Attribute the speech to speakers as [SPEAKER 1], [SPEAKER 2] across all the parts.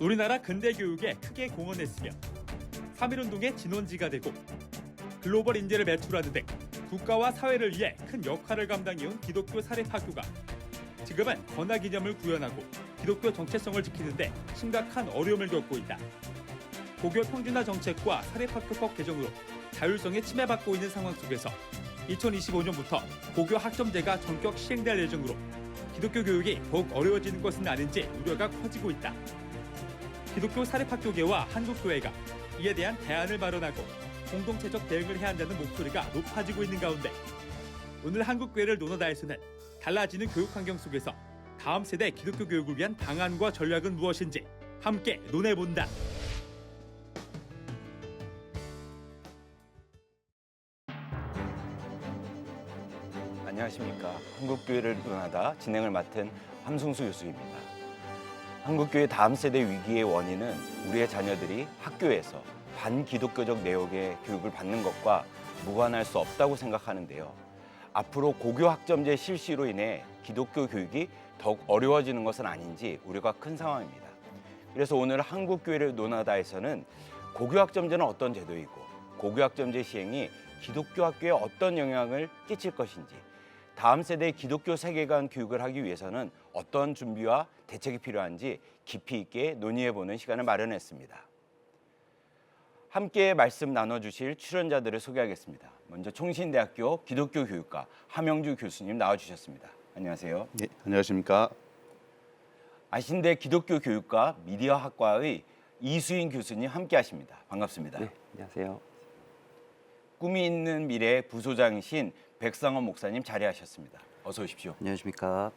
[SPEAKER 1] 우리나라 근대 교육에 크게 공헌했으며 3.1운동의 진원지가 되고 글로벌 인재를 배출하는 등 국가와 사회를 위해 큰 역할을 감당해온 기독교 사립학교가 지금은 건화 기념을 구현하고 기독교 정체성을 지키는 데 심각한 어려움을 겪고 있다. 고교 평준화 정책과 사립학교법 개정으로 자율성이 침해받고 있는 상황 속에서 2025년부터 고교 학점제가 전격 시행될 예정으로 기독교 교육이 더욱 어려워지는 것은 아닌지 우려가 커지고 있다. 기독교 사립학교계와 한국교회가 이에 대한 대안을 마련하고 공동체적 대응을 해야 한다는 목소리가 높아지고 있는 가운데 오늘 한국교회를 논하다에서는 달라지는 교육 환경 속에서 다음 세대 기독교 교육을 위한 방안과 전략은 무엇인지 함께 논해본다.
[SPEAKER 2] 안녕하십니까. 한국교회를 논하다 진행을 맡은 함승수 교수입니다. 한국교회 다음 세대 위기의 원인은 우리의 자녀들이 학교에서 반기독교적 내용의 교육을 받는 것과 무관할 수 없다고 생각하는데요. 앞으로 고교 학점제 실시로 인해 기독교 교육이 더욱 어려워지는 것은 아닌지 우려가 큰 상황입니다. 그래서 오늘 한국교회를 논하다에서는 고교 학점제는 어떤 제도이고 고교 학점제 시행이 기독교 학교에 어떤 영향을 끼칠 것인지, 다음 세대의 기독교 세계관 교육을 하기 위해서는 어떤 준비와 대책이 필요한지 깊이 있게 논의해보는 시간을 마련했습니다. 함께 말씀 나눠주실 출연자들을 소개하겠습니다. 먼저 총신대학교 기독교 교육과 함영주 교수님 나와주셨습니다. 안녕하세요.
[SPEAKER 3] 네, 안녕하십니까.
[SPEAKER 2] 아신대 기독교 교육과 미디어학과의 이수인 교수님 함께하십니다. 반갑습니다.
[SPEAKER 4] 네, 안녕하세요.
[SPEAKER 2] 꿈이 있는 미래 부소장이신 백상원 목사님 자리하셨습니다. 어서 오십시오.
[SPEAKER 4] 안녕하십니까.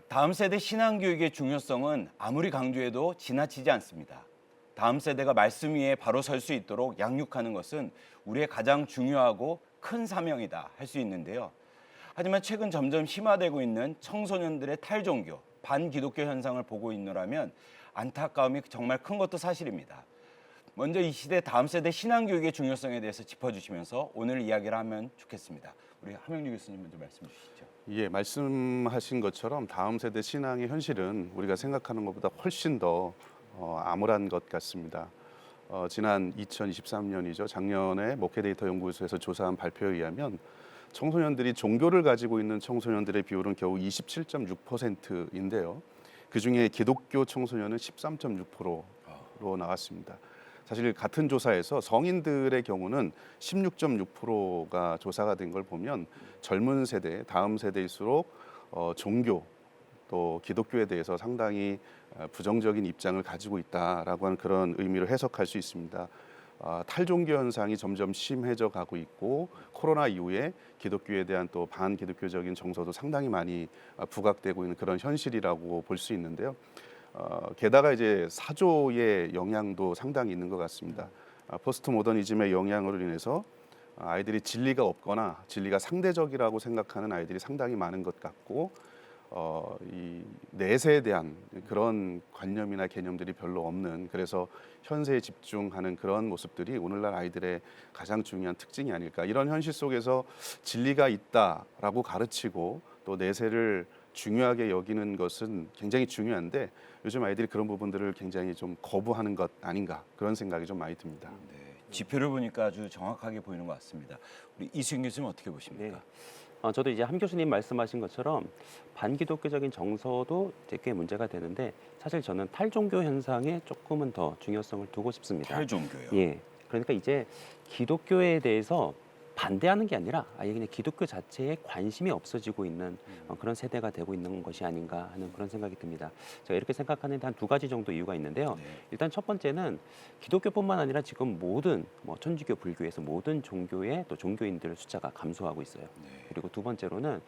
[SPEAKER 2] 다음 세대 신앙교육의 중요성은 아무리 강조해도 지나치지 않습니다. 다음 세대가 말씀 위에 바로 설 수 있도록 양육하는 것은 우리의 가장 중요하고 큰 사명이다 할 수 있는데요. 하지만 최근 점점 심화되고 있는 청소년들의 탈종교, 반기독교 현상을 보고 있노라면 안타까움이 정말 큰 것도 사실입니다. 먼저 이 시대 다음 세대 신앙교육의 중요성에 대해서 짚어주시면서 오늘 이야기를 하면 좋겠습니다. 우리 함영주 교수님 먼저 말씀 주시죠.
[SPEAKER 3] 예, 말씀하신 것처럼 다음 세대 신앙의 현실은 우리가 생각하는 것보다 훨씬 더 암울한 것 같습니다. 지난 2023년이죠. 작년에 목회데이터 연구소에서 조사한 발표에 의하면 청소년들이 종교를 가지고 있는 청소년들의 비율은 겨우 27.6%인데요. 그중에 기독교 청소년은 13.6%로 나왔습니다. 사실 같은 조사에서 성인들의 경우는 16.6%가 조사가 된 걸 보면 젊은 세대, 다음 세대일수록 종교 또 기독교에 대해서 상당히 부정적인 입장을 가지고 있다라고 하는 그런 의미를 해석할 수 있습니다. 탈종교 현상이 점점 심해져 가고 있고 코로나 이후에 기독교에 대한 또 반기독교적인 정서도 상당히 많이 부각되고 있는 그런 현실이라고 볼 수 있는데요. 게다가 이제 사조의 영향도 상당히 있는 것 같습니다. 포스트 모더니즘의 영향으로 인해서 아이들이 진리가 없거나 진리가 상대적이라고 생각하는 아이들이 상당히 많은 것 같고 이 내세에 대한 그런 관념이나 개념들이 별로 없는, 그래서 현세에 집중하는 그런 모습들이 오늘날 아이들의 가장 중요한 특징이 아닐까. 이런 현실 속에서 진리가 있다라고 가르치고 또 내세를 중요하게 여기는 것은 굉장히 중요한데 요즘 아이들이 그런 부분들을 굉장히 좀 거부하는 것 아닌가, 그런 생각이 좀 많이 듭니다.
[SPEAKER 2] 네, 지표를 보니까 아주 정확하게 보이는 것 같습니다. 우리 이수인 교수님 어떻게 보십니까?
[SPEAKER 4] 네. 저도 이제 함 교수님 말씀하신 것처럼 반기독교적인 정서도 이제 꽤 문제가 되는데 사실 저는 탈종교 현상에 조금은 더 중요성을 두고 싶습니다.
[SPEAKER 2] 탈종교요.
[SPEAKER 4] 예. 그러니까 이제 기독교에 대해서 반대하는 게 아니라 아예 그냥 기독교 자체에 관심이 없어지고 있는 그런 세대가 되고 있는 것이 아닌가 하는 그런 생각이 듭니다. 제가 이렇게 생각하는데 한 두 가지 정도 이유가 있는데요.
[SPEAKER 2] 네.
[SPEAKER 4] 일단 첫 번째는 기독교뿐만 아니라 지금 모든 천주교, 불교에서 모든 종교의 또 종교인들 숫자가 감소하고 있어요.
[SPEAKER 2] 네.
[SPEAKER 4] 그리고 두 번째로는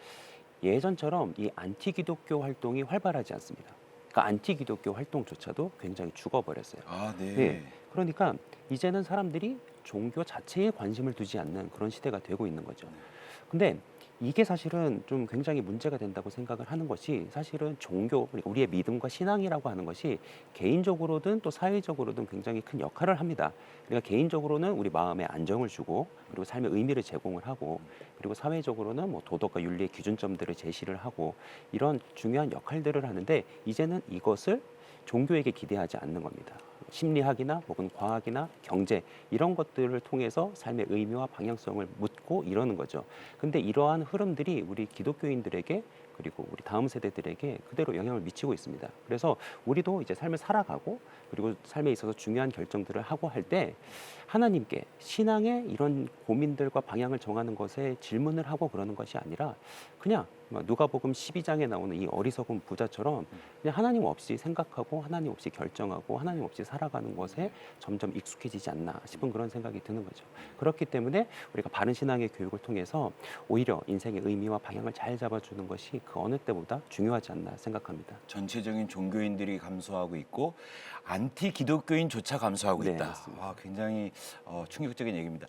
[SPEAKER 4] 예전처럼 이 안티 기독교 활동이 활발하지 않습니다. 그러니까 안티 기독교 활동조차도 굉장히 죽어버렸어요.
[SPEAKER 2] 아, 네.
[SPEAKER 4] 네. 그러니까 이제는 사람들이 종교 자체에 관심을 두지 않는 그런 시대가 되고 있는 거죠. 근데 이게 사실은 좀 굉장히 문제가 된다고 생각을 하는 것이, 사실은 종교, 그러니까 우리의 믿음과 신앙이라고 하는 것이 개인적으로든 또 사회적으로든 굉장히 큰 역할을 합니다. 그러니까 개인적으로는 우리 마음에 안정을 주고, 그리고 삶의 의미를 제공을 하고, 그리고 사회적으로는 뭐 도덕과 윤리의 기준점들을 제시를 하고, 이런 중요한 역할들을 하는데 이제는 이것을 종교에게 기대하지 않는 겁니다. 심리학이나 혹은 과학이나 경제 이런 것들을 통해서 삶의 의미와 방향성을 묻고 이러는 거죠. 근데 이러한 흐름들이 우리 기독교인들에게 그리고 우리 다음 세대들에게 그대로 영향을 미치고 있습니다. 그래서 우리도 이제 삶을 살아가고 그리고 삶에 있어서 중요한 결정들을 하고 할 때 하나님께 신앙의 이런 고민들과 방향을 정하는 것에 질문을 하고 그러는 것이 아니라 그냥 누가복음 12장에 나오는 이 어리석은 부자처럼 그냥 하나님 없이 생각하고 하나님 없이 결정하고 하나님 없이 살아가는 것에 점점 익숙해지지 않나 싶은 그런 생각이 드는 거죠. 그렇기 때문에 우리가 바른 신앙의 교육을 통해서 오히려 인생의 의미와 방향을 잘 잡아주는 것이 그 어느 때보다 중요하지 않나 생각합니다.
[SPEAKER 2] 전체적인 종교인들이 감소하고 있고 안티 기독교인조차 감소하고
[SPEAKER 4] 네,
[SPEAKER 2] 있다.
[SPEAKER 4] 맞습니다.
[SPEAKER 2] 굉장히 충격적인 얘기입니다.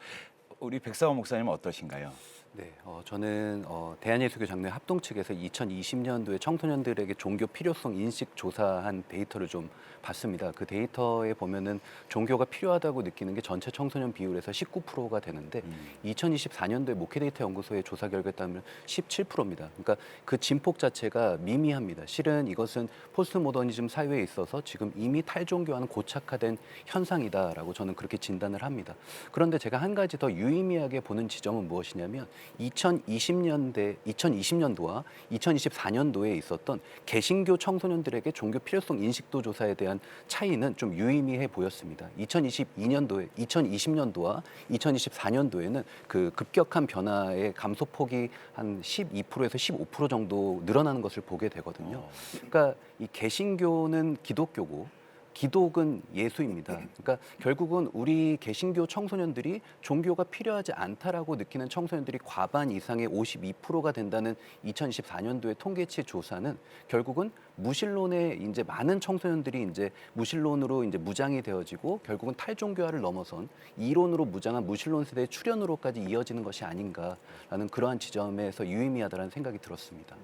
[SPEAKER 2] 우리 백상원 목사님은 어떠신가요?
[SPEAKER 5] 네, 저는 대한예수교 장로회 합동 측에서 2020년도에 청소년들에게 종교 필요성 인식 조사한 데이터를 좀 봤습니다. 그 데이터에 보면은 종교가 필요하다고 느끼는 게 전체 청소년 비율에서 19%가 되는데 2024년도에 목회데이터 연구소의 조사 결과에 따르면 17%입니다. 그러니까 그 진폭 자체가 미미합니다. 실은 이것은 포스트 모더니즘 사회에 있어서 지금 이미 탈종교와는 고착화된 현상이다라고 저는 그렇게 진단을 합니다. 그런데 제가 한 가지 더 유의미하게 보는 지점은 무엇이냐면 2020년도와 2024년도에 있었던 개신교 청소년들에게 종교 필요성 인식도 조사에 대한 차이는 좀 유의미해 보였습니다. 2020년도와 2024년도에는 그 급격한 변화의 감소폭이 한 12%에서 15% 정도 늘어나는 것을 보게 되거든요. 그러니까 이 개신교는 기독교고 기독은 예수입니다. 그러니까 결국은 우리 개신교 청소년들이 종교가 필요하지 않다라고 느끼는 청소년들이 과반 이상의 52%가 된다는 2024년도의 통계치 조사는 결국은 무신론의 이제 많은 청소년들이 이제 무신론으로 이제 무장이 되어지고 결국은 탈종교화를 넘어선 이론으로 무장한 무신론 세대의 출현으로까지 이어지는 것이 아닌가라는 그러한 지점에서 유의미하다는 생각이 들었습니다.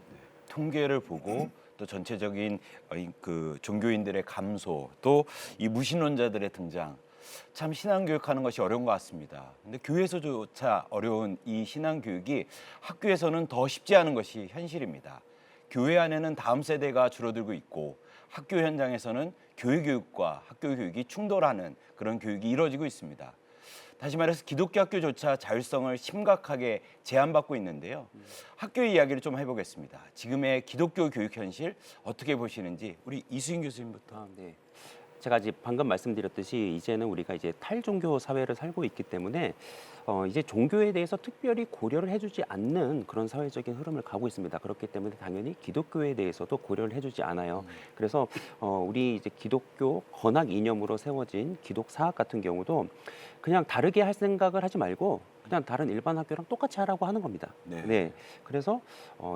[SPEAKER 2] 통계를 보고 또 전체적인 그 종교인들의 감소, 또 이 무신론자들의 등장, 참 신앙 교육하는 것이 어려운 것 같습니다. 근데 교회에서조차 어려운 이 신앙 교육이 학교에서는 더 쉽지 않은 것이 현실입니다. 교회 안에는 다음 세대가 줄어들고 있고 학교 현장에서는 교회 교육과 학교 교육이 충돌하는 그런 교육이 이루어지고 있습니다. 다시 말해서 기독교 학교조차 자율성을 심각하게 제한받고 있는데요. 학교의 이야기를 좀 해보겠습니다. 지금의 기독교 교육 현실 어떻게 보시는지 우리 이수인 교수님부터.
[SPEAKER 4] 네. 제가 이제 방금 말씀드렸듯이 이제는 우리가 이제 탈종교 사회를 살고 있기 때문에 이제 종교에 대해서 특별히 고려를 해주지 않는 그런 사회적인 흐름을 가고 있습니다. 그렇기 때문에 당연히 기독교에 대해서도 고려를 해주지 않아요. 그래서 우리 이제 기독교 건학 이념으로 세워진 기독 사학 같은 경우도 그냥 다르게 할 생각을 하지 말고 그냥 다른 일반 학교랑 똑같이 하라고 하는 겁니다.
[SPEAKER 2] 네.
[SPEAKER 4] 그래서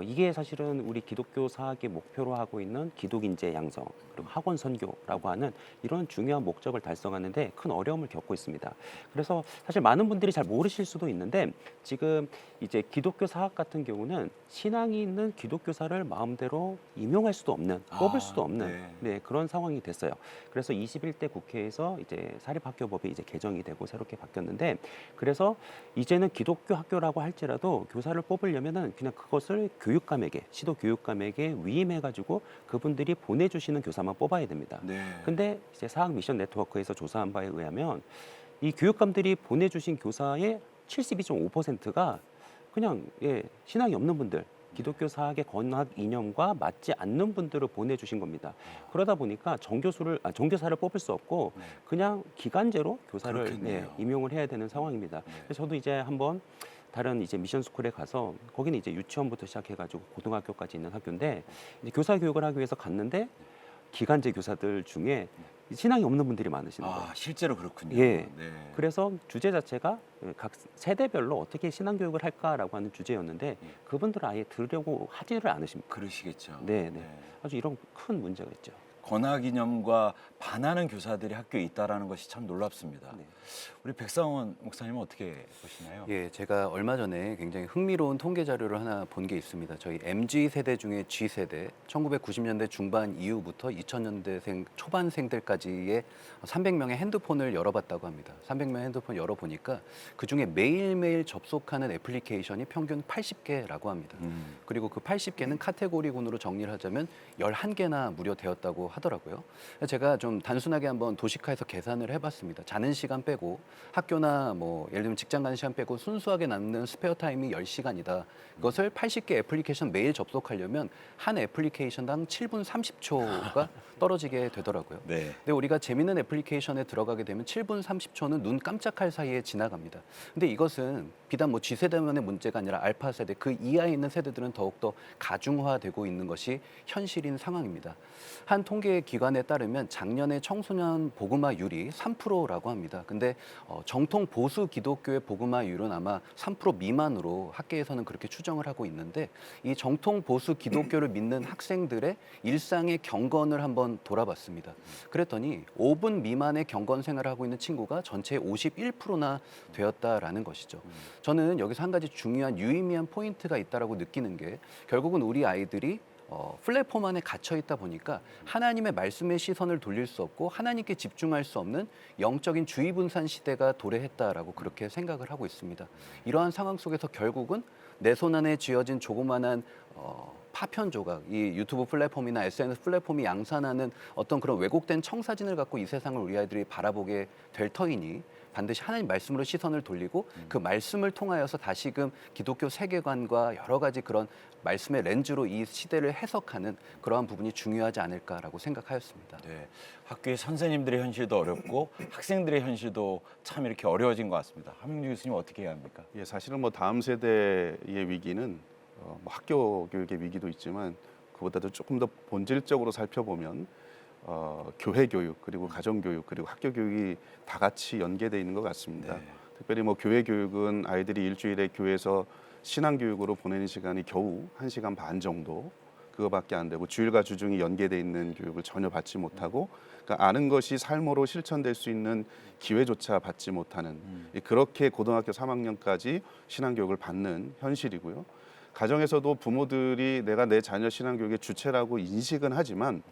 [SPEAKER 4] 이게 사실은 우리 기독교 사학의 목표로 하고 있는 기독인재 양성 그리고 학원 선교라고 하는 이런 중요한 목적을 달성하는데 큰 어려움을 겪고 있습니다. 그래서 사실 많은 분들이 잘 모르실 수도 있는데 지금 이제 기독교 사학 같은 경우는 신앙이 있는 기독교사를 마음대로 임용할 수도 없는, 뽑을 수도 없는 그런 상황이 됐어요. 그래서 21대 국회에서 이제 사립학교법이 이제 개정이 되고 새롭게 바뀌었는데 그래서 이제는 기독교 학교라고 할지라도 교사를 뽑으려면은 그냥 그것을 교육감에게 시도 교육감에게 위임해가지고 그분들이 보내주시는 교사만 뽑아야 됩니다. 근데 이제 사학 미션 네트워크에서 조사한 바에 의하면 이 교육감들이 보내주신 교사의 72.5%가 그냥 신앙이 없는 분들. 기독교 사학의 건학 이념과 맞지 않는 분들을 보내주신 겁니다. 그러다 보니까 정교사를 뽑을 수 없고 그냥 기간제로 교사를 임용을 해야 되는 상황입니다. 그래서 저도 이제 한번 다른 이제 미션 스쿨에 가서 거기는 이제 유치원부터 시작해가지고 고등학교까지 있는 학교인데 이제 교사 교육을 하기 위해서 갔는데 기간제 교사들 중에 신앙이 없는 분들이 많으시는 거예요.
[SPEAKER 2] 실제로 그렇군요.
[SPEAKER 4] 그래서 주제 자체가 각 세대별로 어떻게 신앙 교육을 할까라고 하는 주제였는데 그분들은 아예 들으려고 하지를 않으십니다.
[SPEAKER 2] 그러시겠죠.
[SPEAKER 4] 아주 이런 큰 문제가 있죠.
[SPEAKER 2] 권학 이념과 반하는 교사들이 학교에 있다라는 것이 참 놀랍습니다. 우리 백상원 목사님은 어떻게 보시나요?
[SPEAKER 5] 예, 제가 얼마 전에 굉장히 흥미로운 통계 자료를 하나 본 게 있습니다. 저희 MZ 세대 중에 G 세대, 1990년대 중반 이후부터 2000년대생 초반생들까지의 300명의 핸드폰을 열어봤다고 합니다. 300명의 핸드폰 열어보니까 그 중에 매일매일 접속하는 애플리케이션이 평균 80개라고 합니다. 그리고 그 80개는 카테고리군으로 정리를 하자면 11개나 무려 되었다고 하더라고요. 제가 좀 단순하게 한번 도식화해서 계산을 해봤습니다. 자는 시간 빼고 학교나 뭐 예를 들면 직장 가는 시간 빼고 순수하게 남는 스페어 타임이 10시간이다. 그것을 80개 애플리케이션 매일 접속하려면 한 애플리케이션당 7분 30초가 떨어지게 되더라고요.
[SPEAKER 2] 네.
[SPEAKER 5] 근데 우리가 재밌는 애플리케이션에 들어가게 되면 7분 30초는 눈 깜짝할 사이에 지나갑니다. 근데 이것은 비단 뭐 G세대만의 문제가 아니라 알파 세대, 그 이하에 있는 세대들은 더욱더 가중화되고 있는 것이 현실인 상황입니다. 한 통계 기관에 따르면 작년에 청소년 복음화율이 3%라고 합니다. 근데 정통 보수 기독교의 복음화율은 아마 3% 미만으로 학계에서는 그렇게 추정을 하고 있는데, 이 정통 보수 기독교를 믿는 학생들의 일상의 경건을 한번 돌아봤습니다. 그랬더니 5분 미만의 경건 생활을 하고 있는 친구가 전체의 51%나 되었다라는 것이죠. 저는 여기서 한 가지 중요한 유의미한 포인트가 있다라고 느끼는 게, 결국은 우리 아이들이 플랫폼 안에 갇혀 있다 보니까 하나님의 말씀의 시선을 돌릴 수 없고 하나님께 집중할 수 없는 영적인 주의 분산 시대가 도래했다라고 그렇게 생각을 하고 있습니다. 이러한 상황 속에서 결국은 내 손 안에 쥐어진 조그마한 파편 조각, 이 유튜브 플랫폼이나 SNS 플랫폼이 양산하는 어떤 그런 왜곡된 청사진을 갖고 이 세상을 우리 아이들이 바라보게 될 터이니, 반드시 하나님 말씀으로 시선을 돌리고 그 말씀을 통하여서 다시금 기독교 세계관과 여러 가지 그런 말씀의 렌즈로 이 시대를 해석하는 그러한 부분이 중요하지 않을까라고 생각하였습니다.
[SPEAKER 2] 네. 학교의 선생님들의 현실도 어렵고 학생들의 현실도 참 이렇게 어려워진 것 같습니다. 함영주 교수님 어떻게 해야 합니까?
[SPEAKER 3] 예, 사실은 뭐 다음 세대의 위기는 뭐 학교 교육의 위기도 있지만 그보다도 조금 더 본질적으로 살펴보면 교회 교육, 그리고 가정 교육, 그리고 학교 교육이 다 같이 연계되어 있는 것 같습니다.
[SPEAKER 2] 네.
[SPEAKER 3] 특별히 뭐 교회 교육은 아이들이 일주일에 교회에서 신앙 교육으로 보내는 시간이 겨우 1시간 반 정도, 그거밖에 안 되고 주일과 주중이 연계되어 있는 교육을 전혀 받지 못하고, 그러니까 아는 것이 삶으로 실천될 수 있는 기회조차 받지 못하는, 그렇게 고등학교 3학년까지 신앙 교육을 받는 현실이고요. 가정에서도 부모들이 내가 내 자녀 신앙 교육의 주체라고 인식은 하지만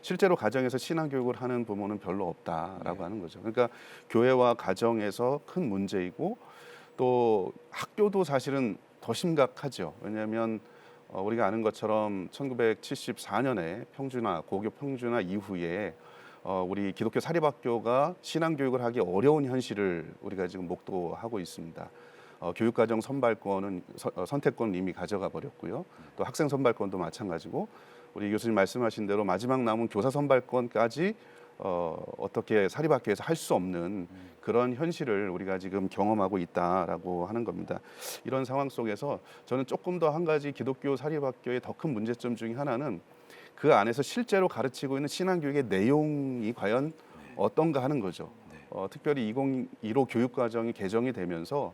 [SPEAKER 3] 실제로 가정에서 신앙 교육을 하는 부모는 별로 없다라고 하는 거죠. 그러니까 교회와 가정에서 큰 문제이고, 또 학교도 사실은 더 심각하죠. 왜냐하면 우리가 아는 것처럼 1974년에 평준화, 고교 평준화 이후에 우리 기독교 사립학교가 신앙 교육을 하기 어려운 현실을 우리가 지금 목도하고 있습니다. 교육과정 선발권은 선택권은 이미 가져가 버렸고요. 또 학생 선발권도 마찬가지고, 우리 교수님 말씀하신 대로 마지막 남은 교사 선발권까지 어떻게 사립학교에서 할 수 없는 그런 현실을 우리가 지금 경험하고 있다라고 하는 겁니다. 이런 상황 속에서 저는 조금 더 한 가지 기독교 사립학교의 더 큰 문제점 중에 하나는 그 안에서 실제로 가르치고 있는 신앙교육의 내용이 과연 어떤가 하는 거죠. 특별히 2015 교육과정이 개정이 되면서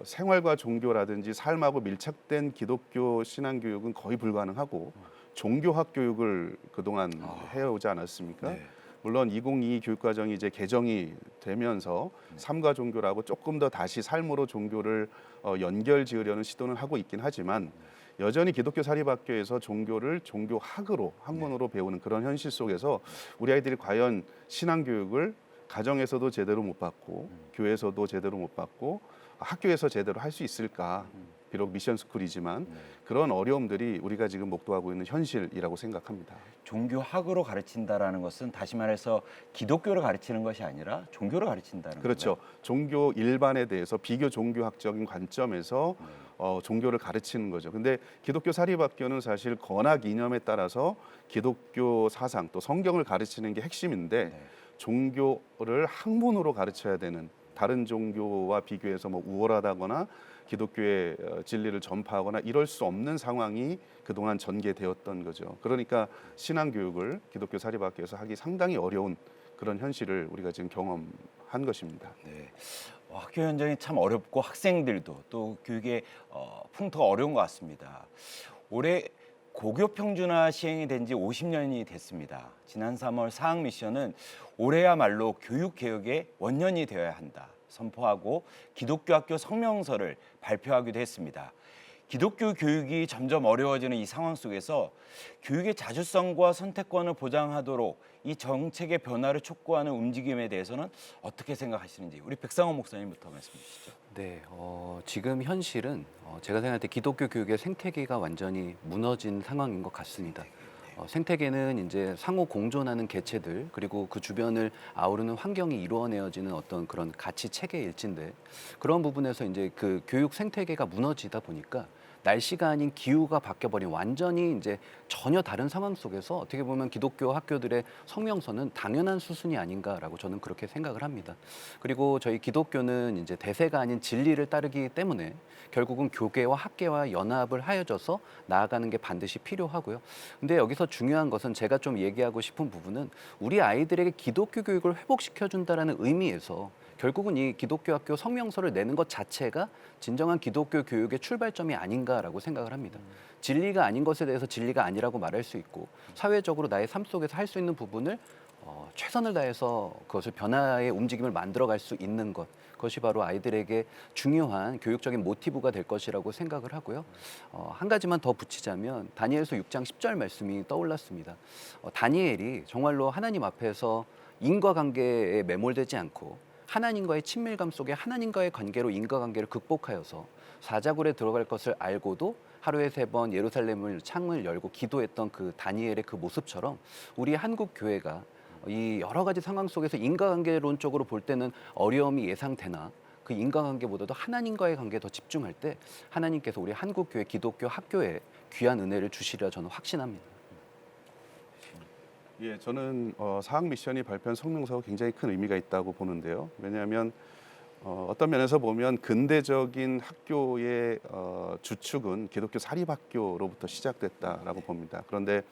[SPEAKER 3] 생활과 종교라든지 삶하고 밀착된 기독교 신앙교육은 거의 불가능하고 종교학 교육을 그동안 해오지 않았습니까?
[SPEAKER 2] 네.
[SPEAKER 3] 물론 2022 교육과정이 이제 개정이 되면서 삶과 종교라고 조금 더 다시 삶으로 종교를 연결지으려는 시도는 하고 있긴 하지만, 여전히 기독교 사립학교에서 종교를 종교학으로, 학문으로 배우는 그런 현실 속에서 우리 아이들이 과연 신앙교육을 가정에서도 제대로 못 받고 교회에서도 제대로 못 받고 학교에서 제대로 할 수 있을까? 비록 미션 스쿨이지만 그런 어려움들이 우리가 지금 목도하고 있는 현실이라고 생각합니다.
[SPEAKER 2] 종교학으로 가르친다라는 것은 다시 말해서 기독교를 가르치는 것이 아니라 종교를 가르친다는
[SPEAKER 3] 그렇죠.
[SPEAKER 2] 건가요?
[SPEAKER 3] 종교 일반에 대해서 비교 종교학적인 관점에서 종교를 가르치는 거죠. 근데 기독교 사립학교는 사실 건학 이념에 따라서 기독교 사상 또 성경을 가르치는 게 핵심인데, 종교를 학문으로 가르쳐야 되는, 다른 종교와 비교해서 뭐 우월하다거나 기독교의 진리를 전파하거나 이럴 수 없는 상황이 그동안 전개되었던 거죠. 그러니까 신앙교육을 기독교 사립학교에서 하기 상당히 어려운 그런 현실을 우리가 지금 경험한 것입니다.
[SPEAKER 2] 네. 학교 현장이 참 어렵고 학생들도 또 교육의 풍토가 어려운 것 같습니다. 올해 고교 평준화 시행이 된 지 50년이 됐습니다. 지난 3월 사학 미션은 올해야말로 교육 개혁의 원년이 되어야 한다 선포하고 기독교 학교 성명서를 발표하기도 했습니다. 기독교 교육이 점점 어려워지는 이 상황 속에서 교육의 자주성과 선택권을 보장하도록 이 정책의 변화를 촉구하는 움직임에 대해서는 어떻게 생각하시는지 우리 백상원 목사님부터 말씀해 주시죠.
[SPEAKER 5] 네, 지금 현실은 제가 생각할 때 기독교 교육의 생태계가 완전히 무너진 상황인 것 같습니다. 생태계는 이제 상호 공존하는 개체들 그리고 그 주변을 아우르는 환경이 이루어내어지는 어떤 그런 가치 체계 일치인데 그런 부분에서 이제 그 교육 생태계가 무너지다 보니까 날씨가 아닌 기후가 바뀌어버린 완전히 이제 전혀 다른 상황 속에서 어떻게 보면 기독교 학교들의 성명서는 당연한 수순이 아닌가라고 저는 그렇게 생각을 합니다. 그리고 저희 기독교는 이제 대세가 아닌 진리를 따르기 때문에 결국은 교계와 학계와 연합을 하여져서 나아가는 게 반드시 필요하고요. 근데 여기서 중요한 것은 제가 좀 얘기하고 싶은 부분은 우리 아이들에게 기독교 교육을 회복시켜준다라는 의미에서 결국은 이 기독교 학교 성명서를 내는 것 자체가 진정한 기독교 교육의 출발점이 아닌가라고 생각을 합니다. 진리가 아닌 것에 대해서 진리가 아니라고 말할 수 있고 사회적으로 나의 삶 속에서 할 수 있는 부분을 최선을 다해서 그것을 변화의 움직임을 만들어갈 수 있는 것 그것이 바로 아이들에게 중요한 교육적인 모티브가 될 것이라고 생각을 하고요. 한 가지만 더 붙이자면 다니엘서 6장 10절 말씀이 떠올랐습니다. 다니엘이 정말로 하나님 앞에서 인과관계에 매몰되지 않고 하나님과의 친밀감 속에 하나님과의 관계로 인과관계를 극복하여서 사자굴에 들어갈 것을 알고도 하루에 3번 예루살렘을 창을 열고 기도했던 그 다니엘의 그 모습처럼 우리 한국 교회가 이 여러 가지 상황 속에서 인과관계론적으로 볼 때는 어려움이 예상되나 그 인과관계보다도 하나님과의 관계에 더 집중할 때 하나님께서 우리 한국 교회 기독교 학교에 귀한 은혜를 주시리라 저는 확신합니다.
[SPEAKER 3] 예, 저는 사학 미션이 발표한 성명서가 굉장히 큰 의미가 있다고 보는데요. 왜냐하면 어떤 면에서 보면 근대적인 학교의 주축은 기독교 사립학교로부터 시작됐다라고 봅니다. 그런데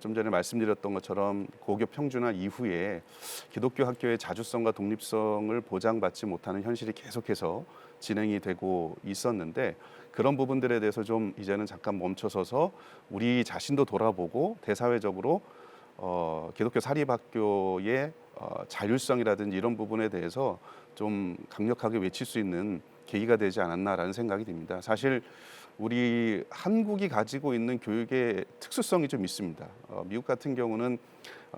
[SPEAKER 3] 좀 전에 말씀드렸던 것처럼 고교 평준화 이후에 기독교 학교의 자주성과 독립성을 보장받지 못하는 현실이 계속해서 진행이 되고 있었는데 그런 부분들에 대해서 좀 이제는 잠깐 멈춰서서 우리 자신도 돌아보고 대사회적으로 기독교 사립학교의 자율성이라든지 이런 부분에 대해서 좀 강력하게 외칠 수 있는 계기가 되지 않았나라는 생각이 듭니다. 사실 우리 한국이 가지고 있는 교육의 특수성이 좀 있습니다. 미국 같은 경우는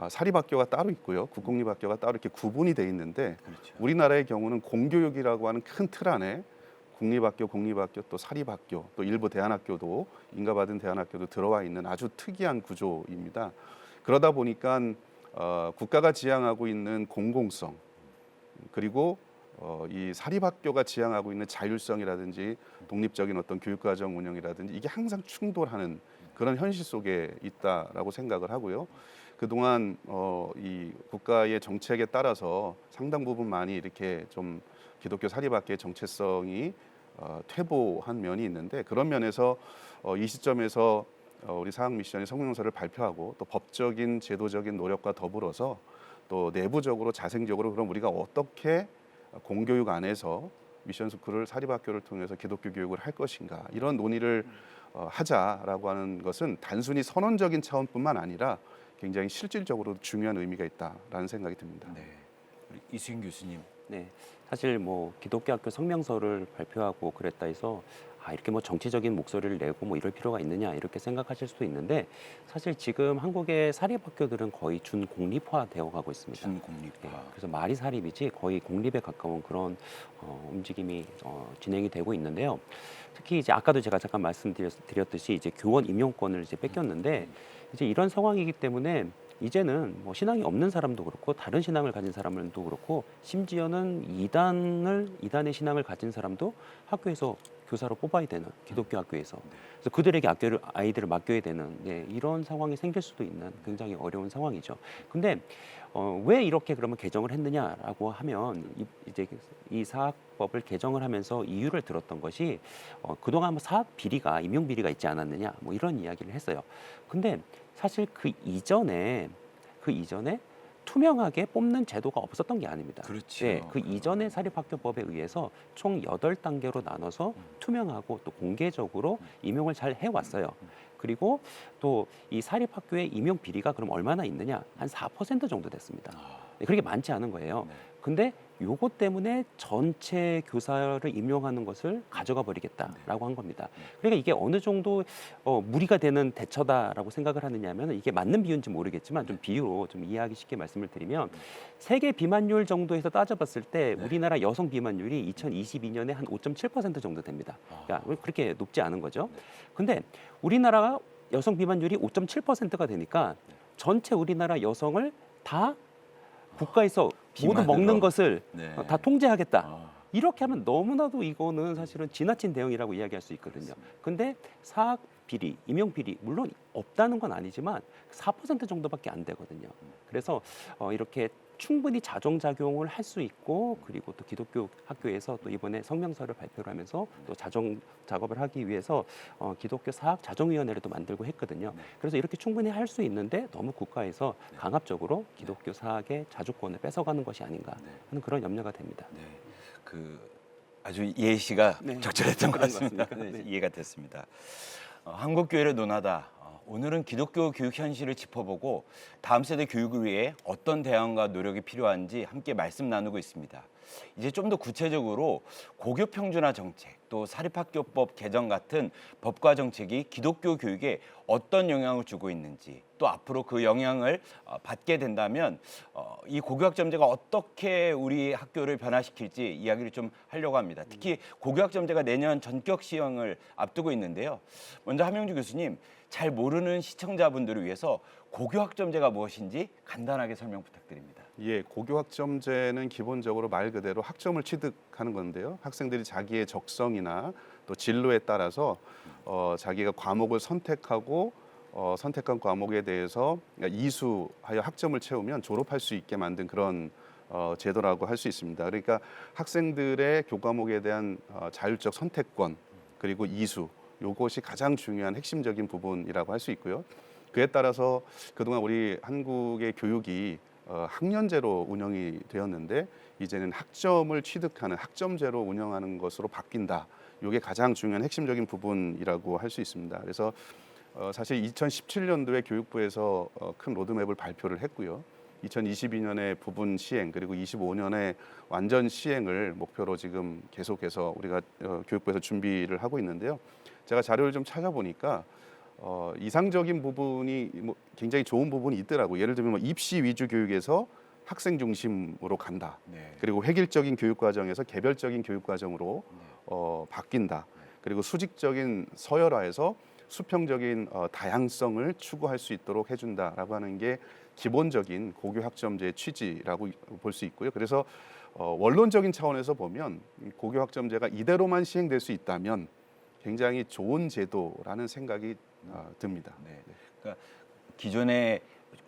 [SPEAKER 3] 사립학교가 따로 있고요, 국공립학교가 따로 이렇게 구분이 돼 있는데
[SPEAKER 2] 그렇죠.
[SPEAKER 3] 우리나라의 경우는 공교육이라고 하는 큰 틀 안에 국립학교, 공립학교, 또 사립학교, 또 일부 대안학교도 인가받은 대안학교도 들어와 있는 아주 특이한 구조입니다. 그러다 보니까 국가가 지향하고 있는 공공성 그리고 이 사립학교가 지향하고 있는 자율성이라든지 독립적인 어떤 교육과정 운영이라든지 이게 항상 충돌하는 그런 현실 속에 있다라고 생각을 하고요. 그동안 이 국가의 정책에 따라서 상당 부분 많이 이렇게 좀 기독교 사립학교의 정체성이 퇴보한 면이 있는데 그런 면에서 이 시점에서 우리 사학 미션이 성명서를 발표하고 또 법적인 제도적인 노력과 더불어서 또 내부적으로 자생적으로 그럼 우리가 어떻게 공교육 안에서 미션 스쿨을 사립학교를 통해서 기독교 교육을 할 것인가 이런 논의를 하자라고 하는 것은 단순히 선언적인 차원뿐만 아니라 굉장히 실질적으로 중요한 의미가 있다라는 생각이 듭니다.
[SPEAKER 2] 네. 우리 이수인 교수님.
[SPEAKER 4] 네, 사실 뭐 기독교 학교 성명서를 발표하고 그랬다 해서 이렇게 뭐 정치적인 목소리를 내고 뭐 이럴 필요가 있느냐 이렇게 생각하실 수도 있는데 사실 지금 한국의 사립학교들은 거의 준공립화되어 가고 있습니다.
[SPEAKER 2] 준공립화.
[SPEAKER 4] 그래서 말이 사립이지 거의 공립에 가까운 그런 움직임이 진행이 되고 있는데요. 특히 이제 아까도 제가 잠깐 말씀드렸듯이 이제 교원 임용권을 이제 뺏겼는데 이제 이런 상황이기 때문에 이제는 뭐 신앙이 없는 사람도 그렇고 다른 신앙을 가진 사람도 그렇고 심지어는 이단의 신앙을 가진 사람도 학교에서 교사로 뽑아야 되는 기독교 학교에서 그래서 그들에게 아이들을 맡겨야 되는 이런 상황이 생길 수도 있는 굉장히 어려운 상황이죠. 근데 왜 이렇게 그러면 개정을 했느냐라고 하면 이제 이 사학법을 개정을 하면서 이유를 들었던 것이 그동안 사학 비리가 임용 비리가 있지 않았느냐 뭐 이런 이야기를 했어요. 근데 사실 그 이전에 투명하게 뽑는 제도가 없었던 게 아닙니다.
[SPEAKER 2] 그렇죠.
[SPEAKER 4] 네, 그 이전의 사립학교법에 의해서 총 8단계로 나눠서 투명하고 또 공개적으로 임용을 잘 해왔어요. 그리고 또 이 사립학교의 임용 비리가 그럼 얼마나 있느냐? 한 4% 정도 됐습니다. 네, 그렇게 많지 않은 거예요.
[SPEAKER 2] 네.
[SPEAKER 4] 근데 요것 때문에 전체 교사를 임용하는 것을 가져가 버리겠다라고 한 겁니다. 그러니까 이게 어느 정도 무리가 되는 대처다라고 생각을 하느냐면 이게 맞는 비유인지 모르겠지만 좀 비유로 좀 이해하기 쉽게 말씀을 드리면 세계 비만율 정도에서 따져봤을 때 우리나라 여성 비만율이 2022년에 한 5.7% 정도 됩니다. 그러니까 그렇게 높지 않은 거죠. 근데 우리나라가 여성 비만율이 5.7%가 되니까 전체 우리나라 여성을 다 국가에서 모두
[SPEAKER 2] 비만으로.
[SPEAKER 4] 먹는 것을
[SPEAKER 2] 네.
[SPEAKER 4] 다 통제하겠다.
[SPEAKER 2] 아,
[SPEAKER 4] 이렇게 하면 너무나도 이거는 사실은 지나친 대응이라고 이야기할 수 있거든요. 근데 사학 비리, 임용 비리 물론 없다는 건 아니지만 4% 정도밖에 안 되거든요. 그래서 이렇게 충분히 자정작용을 할 수 있고 그리고 또 기독교 학교에서 또 이번에 성명서를 발표를 하면서 또 자정 작업을 하기 위해서 기독교 사학 자정위원회를 또 만들고 했거든요. 그래서 이렇게 충분히 할 수 있는데 너무 국가에서 강압적으로 기독교 사학의 자주권을 뺏어가는 것이 아닌가 하는 그런 염려가 됩니다.
[SPEAKER 2] 네. 그 아주 예시가
[SPEAKER 4] 네.
[SPEAKER 2] 적절했던 것
[SPEAKER 4] 그런 것
[SPEAKER 2] 같습니다.
[SPEAKER 4] 같습니까?
[SPEAKER 2] 네,
[SPEAKER 4] 네.
[SPEAKER 2] 이해가 됐습니다. 한국 교회를 논하다. 오늘은 기독교 교육 현실을 짚어보고 다음 세대 교육을 위해 어떤 대안과 노력이 필요한지 함께 말씀 나누고 있습니다. 이제 좀 더 구체적으로 고교 평준화 정책, 또 사립학교법 개정 같은 법과 정책이 기독교 교육에 어떤 영향을 주고 있는지, 또 앞으로 그 영향을 받게 된다면 이 고교학점제가 어떻게 우리 학교를 변화시킬지 이야기를 좀 하려고 합니다. 특히 고교학점제가 내년 전격 시행을 앞두고 있는데요. 먼저 함영주 교수님, 잘 모르는 시청자분들을 위해서 고교학점제가 무엇인지 간단하게 설명 부탁드립니다.
[SPEAKER 3] 예, 고교학점제는 기본적으로 말 그대로 학점을 취득하는 건데요. 학생들이 자기의 적성이나 또 진로에 따라서 자기가 과목을 선택하고 선택한 과목에 대해서 이수하여 학점을 채우면 졸업할 수 있게 만든 그런 제도라고 할 수 있습니다. 그러니까 학생들의 교과목에 대한 자율적 선택권 그리고 이수 요것이 가장 중요한 핵심적인 부분이라고 할 수 있고요. 그에 따라서 그동안 우리 한국의 교육이 학년제로 운영이 되었는데 이제는 학점을 취득하는 학점제로 운영하는 것으로 바뀐다. 이게 가장 중요한 핵심적인 부분이라고 할 수 있습니다. 그래서 사실 2017년도에 교육부에서 큰 로드맵을 발표를 했고요. 2022년에 부분 시행 그리고 25년에 완전 시행을 목표로 지금 계속해서 우리가 교육부에서 준비를 하고 있는데요. 제가 자료를 좀 찾아보니까 이상적인 부분이 굉장히 좋은 부분이 있더라고요. 예를 들면 입시 위주 교육에서 학생 중심으로 간다.
[SPEAKER 2] 네.
[SPEAKER 3] 그리고 획일적인 교육 과정에서 개별적인 교육 과정으로 바뀐다. 그리고 수직적인 서열화에서 수평적인 다양성을 추구할 수 있도록 해준다라고 하는 게 기본적인 고교 학점제의 취지라고 볼 수 있고요. 그래서 원론적인 차원에서 보면 고교 학점제가 이대로만 시행될 수 있다면 굉장히 좋은 제도라는 생각이 듭니다.
[SPEAKER 2] 네. 그러니까 기존의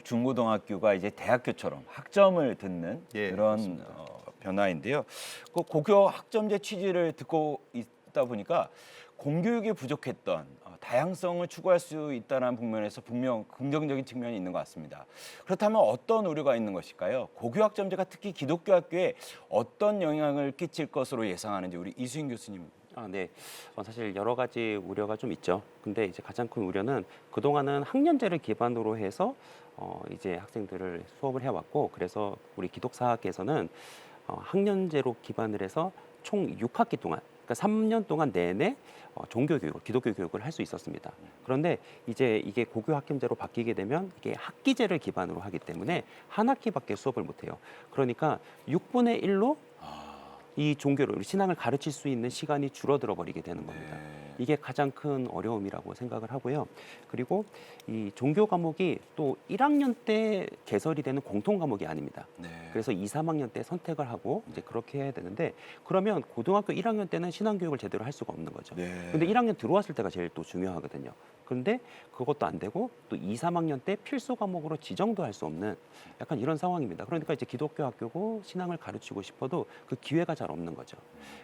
[SPEAKER 2] 중고등학교가 이제 대학교처럼 학점을 듣는
[SPEAKER 3] 예,
[SPEAKER 2] 그런
[SPEAKER 3] 그렇습니다.
[SPEAKER 2] 변화인데요. 그 고교 학점제 취지를 듣고 있다 보니까 공교육이 부족했던 다양성을 추구할 수 있다는 측면에서 분명 긍정적인 측면이 있는 것 같습니다. 그렇다면 어떤 우려가 있는 것일까요? 고교 학점제가 특히 기독교 학교에 어떤 영향을 끼칠 것으로 예상하는지 우리 이수인 교수님.
[SPEAKER 4] 네. 사실 여러 가지 우려가 좀 있죠. 근데 이제 가장 큰 우려는 그동안은 학년제를 기반으로 해서 이제 학생들을 수업을 해왔고 그래서 우리 기독사학에서는 학년제로 기반을 해서 총 6학기 동안 그러니까 3년 동안 내내 종교 교육을 기독교 교육을 할 수 있었습니다. 그런데 이제 이게 고교 학점제로 바뀌게 되면 이게 학기제를 기반으로 하기 때문에 한 학기밖에 수업을 못 해요. 그러니까 6분의 1로 이 종교를 우리 신앙을 가르칠 수 있는 시간이 줄어들어 버리게 되는 겁니다. 이게 가장 큰 어려움이라고 생각을 하고요. 그리고 이 종교 과목이 또 1학년 때 개설이 되는 공통 과목이 아닙니다. 그래서 2, 3학년 때 선택을 하고 이제 그렇게 해야 되는데 그러면 고등학교 1학년 때는 신앙 교육을 제대로 할 수가 없는 거죠. 근데 1학년 들어왔을 때가 제일 또 중요하거든요. 그런데 그것도 안 되고 또 2, 3학년 때 필수 과목으로 지정도 할 수 없는 약간 이런 상황입니다. 그러니까 이제 기독교 학교고 신앙을 가르치고 싶어도 그 기회가 잘 없는 거죠.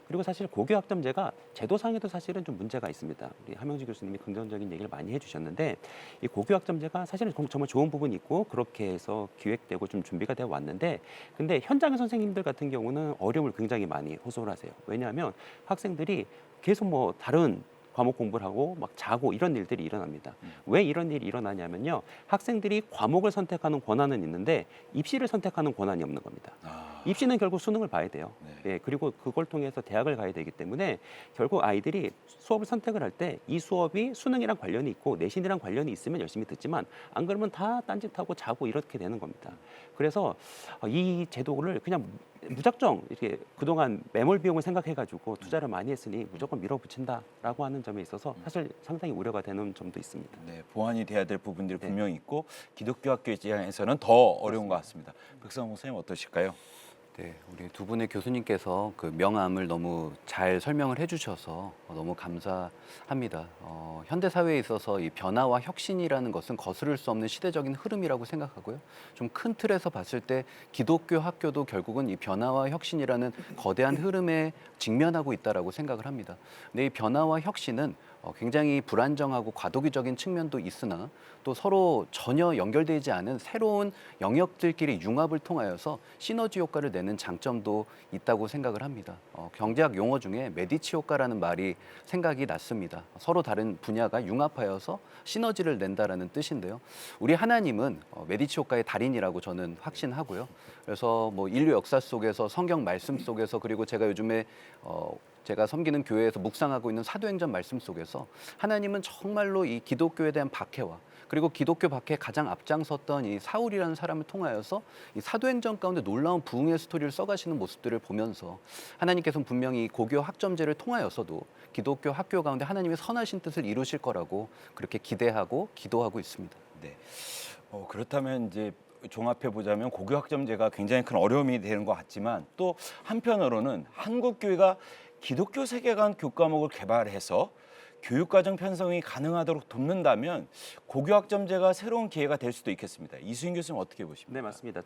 [SPEAKER 4] 그리고 사실 고교 학점제가 제도상에도 사실은 좀 문제가 있습니다. 우리 함영주 교수님이 긍정적인 얘기를 많이 해주셨는데 이 고교 학점제가 사실은 정말 좋은 부분이 있고 그렇게 해서 기획되고 좀 준비가 되어 왔는데 근데 현장의 선생님들 같은 경우는 어려움을 굉장히 많이 호소를 하세요. 왜냐하면 학생들이 계속 뭐 다른 과목 공부를 하고 막 자고 이런 일들이 일어납니다. 왜 이런 일이 일어나냐면요. 학생들이 과목을 선택하는 권한은 있는데 입시를 선택하는 권한이 없는 겁니다. 입시는 결국 수능을 봐야 돼요. 예, 그리고 그걸 통해서 대학을 가야 되기 때문에 결국 아이들이 수업을 선택을 할 때 이 수업이 수능이랑 관련이 있고 내신이랑 관련이 있으면 열심히 듣지만 안 그러면 다 딴짓하고 자고 이렇게 되는 겁니다. 그래서 이 제도를 그냥 무작정 이렇게 그동안 매몰 비용을 생각해가지고 투자를 많이 했으니 무조건 밀어붙인다라고 하는 점에 있어서 사실 상당히 우려가 되는 점도 있습니다.
[SPEAKER 2] 네, 보완이 돼야 될 부분들이
[SPEAKER 4] 네.
[SPEAKER 2] 분명히 있고 기독교 학교 입장에서는 더 어려운 것 같습니다. 백성 목사님 어떠실까요?
[SPEAKER 5] 네, 우리 두 분의 교수님께서 그 명암을 너무 잘 설명을 해주셔서 너무 감사합니다. 현대 사회에 있어서 이 변화와 혁신이라는 것은 거스를 수 없는 시대적인 흐름이라고 생각하고요. 좀 큰 틀에서 봤을 때 기독교 학교도 결국은 이 변화와 혁신이라는 거대한 흐름에 직면하고 있다라고 생각을 합니다. 근데 이 변화와 혁신은 굉장히 불안정하고 과도기적인 측면도 있으나 또 서로 전혀 연결되지 않은 새로운 영역들끼리 융합을 통하여서 시너지 효과를 내는 장점도 있다고 생각을 합니다. 경제학 용어 중에 메디치 효과라는 말이 생각이 났습니다. 서로 다른 분야가 융합하여서 시너지를 낸다라는 뜻인데요. 우리 하나님은 메디치 효과의 달인이라고 저는 확신하고요. 그래서 뭐 인류 역사 속에서 성경 말씀 속에서 그리고 제가 요즘에 제가 섬기는 교회에서 묵상하고 있는 사도행전 말씀 속에서 하나님은 정말로 이 기독교에 대한 박해와 그리고 기독교 박해에 가장 앞장섰던 이 사울이라는 사람을 통하여서 이 사도행전 가운데 놀라운 부흥의 스토리를 써가시는 모습들을 보면서 하나님께서는 분명히 고교 학점제를 통하여서도 기독교 학교 가운데 하나님의 선하신 뜻을 이루실 거라고 그렇게 기대하고 기도하고 있습니다.
[SPEAKER 2] 네. 그렇다면 이제 종합해 보자면 고교 학점제가 굉장히 큰 어려움이 되는 것 같지만 또 한편으로는 한국 교회가 기독교 세계관 교과목을 개발해서 교육과정 편성이 가능하도록 돕는다면 고교 학점제가 새로운 기회가 될 수도 있겠습니다. 이수인 교수님 어떻게 보십니까?
[SPEAKER 4] 네, 맞습니다.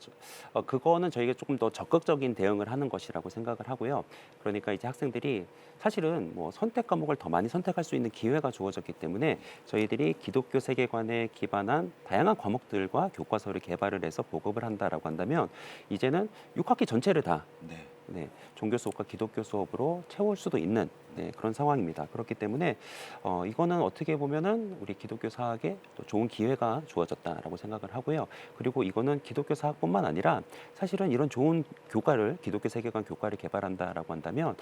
[SPEAKER 4] 그거는 저희가 조금 더 적극적인 대응을 하는 것이라고 생각을 하고요. 그러니까 이제 학생들이 사실은 뭐 선택 과목을 더 많이 선택할 수 있는 기회가 주어졌기 때문에 저희들이 기독교 세계관에 기반한 다양한 과목들과 교과서를 개발을 해서 보급을 한다라고 한다면 이제는 6학기 전체를 다
[SPEAKER 2] 네.
[SPEAKER 4] 종교 수업과 기독교 수업으로 채울 수도 있는 그런 상황입니다. 그렇기 때문에 이거는 어떻게 보면은 우리 기독교 사학에 또 좋은 기회가 주어졌다라고 생각을 하고요. 그리고 이거는 기독교 사학뿐만 아니라 사실은 이런 좋은 교과를 기독교 세계관 교과를 개발한다라고 한다면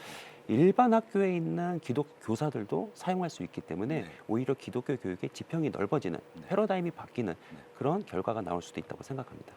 [SPEAKER 4] 일반 학교에 있는 기독 교사들도 사용할 수 있기 때문에
[SPEAKER 2] 네.
[SPEAKER 4] 오히려 기독교 교육의 지평이 넓어지는 패러다임이 바뀌는 그런 결과가 나올 수도 있다고 생각합니다.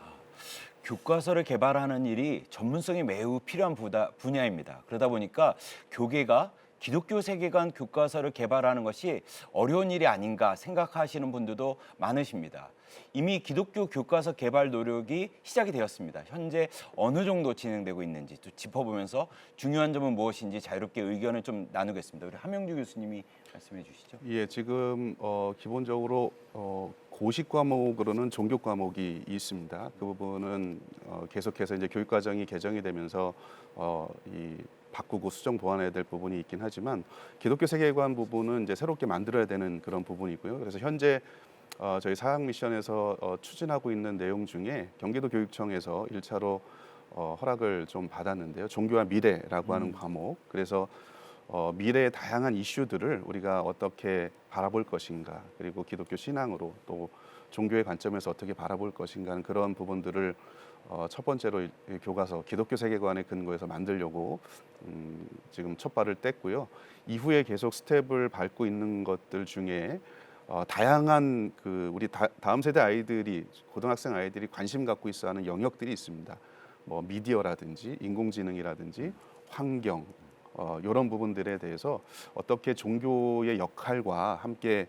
[SPEAKER 2] 교과서를 개발하는 일이 전문성이 매우 필요한 분야입니다. 그러다 보니까 교계가 기독교 세계관 교과서를 개발하는 것이 어려운 일이 아닌가 생각하시는 분들도 많으십니다. 이미 기독교 교과서 개발 노력이 시작이 되었습니다. 현재 어느 정도 진행되고 있는지 또 짚어보면서 중요한 점은 무엇인지 자유롭게 의견을 좀 나누겠습니다. 우리 함영주 교수님이 말씀해 주시죠.
[SPEAKER 3] 예, 지금 기본적으로 고시 과목으로는 종교 과목이 있습니다. 그 부분은 계속해서 이제 교육 과정이 개정이 되면서 이 바꾸고 수정 보완해야 될 부분이 있긴 하지만 기독교 세계관 부분은 이제 새롭게 만들어야 되는 그런 부분이고요. 그래서 현재 저희 사학 미션에서 추진하고 있는 내용 중에 경기도 교육청에서 1차로 허락을 좀 받았는데요. 종교와 미래라고 하는 과목. 그래서 미래의 다양한 이슈들을 우리가 어떻게 바라볼 것인가, 그리고 기독교 신앙으로 또 종교의 관점에서 어떻게 바라볼 것인가 하는 그런 부분들을 첫 번째로 교과서 기독교 세계관에 근거해서 만들려고 지금 첫 발을 뗐고요. 이후에 계속 스텝을 밟고 있는 것들 중에 다양한 우리 다음 세대 아이들이 고등학생 아이들이 관심 갖고 있어하는 영역들이 있습니다. 뭐 미디어라든지 인공지능이라든지 환경 이런 부분들에 대해서 어떻게 종교의 역할과 함께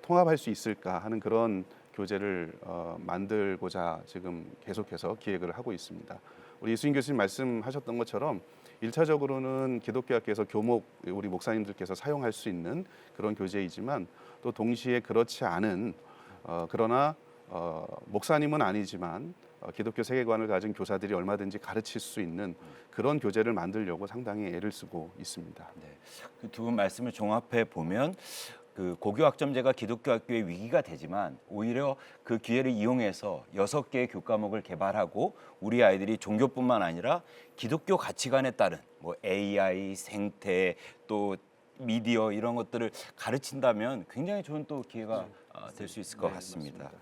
[SPEAKER 3] 통합할 수 있을까 하는 그런 교재를 만들고자 지금 계속해서 기획을 하고 있습니다. 우리 이수인 교수님 말씀하셨던 것처럼 1차적으로는 기독교학교에서 교목 우리 목사님들께서 사용할 수 있는 그런 교재이지만 또 동시에 그렇지 않은 그러나 목사님은 아니지만 기독교 세계관을 가진 교사들이 얼마든지 가르칠 수 있는 그런 교재를 만들려고 상당히 애를 쓰고 있습니다.
[SPEAKER 2] 네. 그 두 분 말씀을 종합해 보면 그 고교 학점제가 기독교 학교의 위기가 되지만 오히려 그 기회를 이용해서 6개의 교과목을 개발하고 우리 아이들이 종교뿐만 아니라 기독교 가치관에 따른 뭐 AI, 생태, 또 미디어 이런 것들을 가르친다면 굉장히 좋은 또 기회가 될 수 있을 것 같습니다.
[SPEAKER 3] 맞습니다.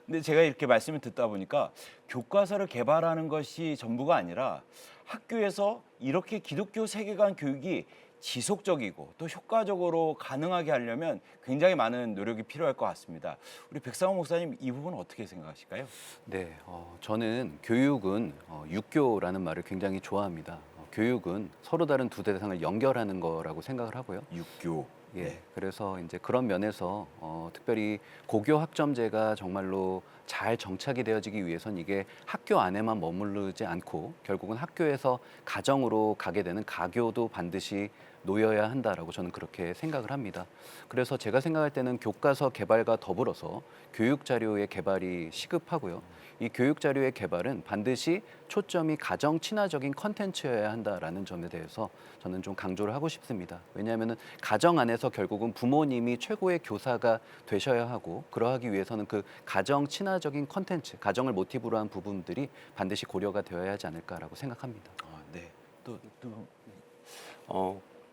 [SPEAKER 2] 근데 제가 이렇게 말씀을 듣다 보니까 교과서를 개발하는 것이 전부가 아니라 학교에서 이렇게 기독교 세계관 교육이 지속적이고 또 효과적으로 가능하게 하려면 굉장히 많은 노력이 필요할 것 같습니다. 우리 백상호 목사님 이 부분 어떻게 생각하실까요?
[SPEAKER 5] 네, 저는 교육은 육교라는 말을 굉장히 좋아합니다. 교육은 서로 다른 두 대상을 연결하는 거라고 생각을 하고요.
[SPEAKER 2] 육교.
[SPEAKER 5] 예,
[SPEAKER 2] 네.
[SPEAKER 5] 그래서 이제 그런 면에서 특별히 고교 학점제가 정말로 잘 정착이 되어지기 위해선 이게 학교 안에만 머무르지 않고 결국은 학교에서 가정으로 가게 되는 가교도 반드시 놓여야 한다라고 저는 그렇게 생각을 합니다. 그래서 제가 생각할 때는 교과서 개발과 더불어서 교육 자료의 개발이 시급하고요. 이 교육 자료의 개발은 반드시 초점이 가정 친화적인 컨텐츠여야 한다라는 점에 대해서 저는 좀 강조를 하고 싶습니다. 왜냐하면은 가정 안에서 결국은 부모님이 최고의 교사가 되셔야 하고 그러하기 위해서는 그 가정 친화적인 컨텐츠, 가정을 모티브로 한 부분들이 반드시 고려가 되어야 하지 않을까라고 생각합니다.
[SPEAKER 2] 네. 또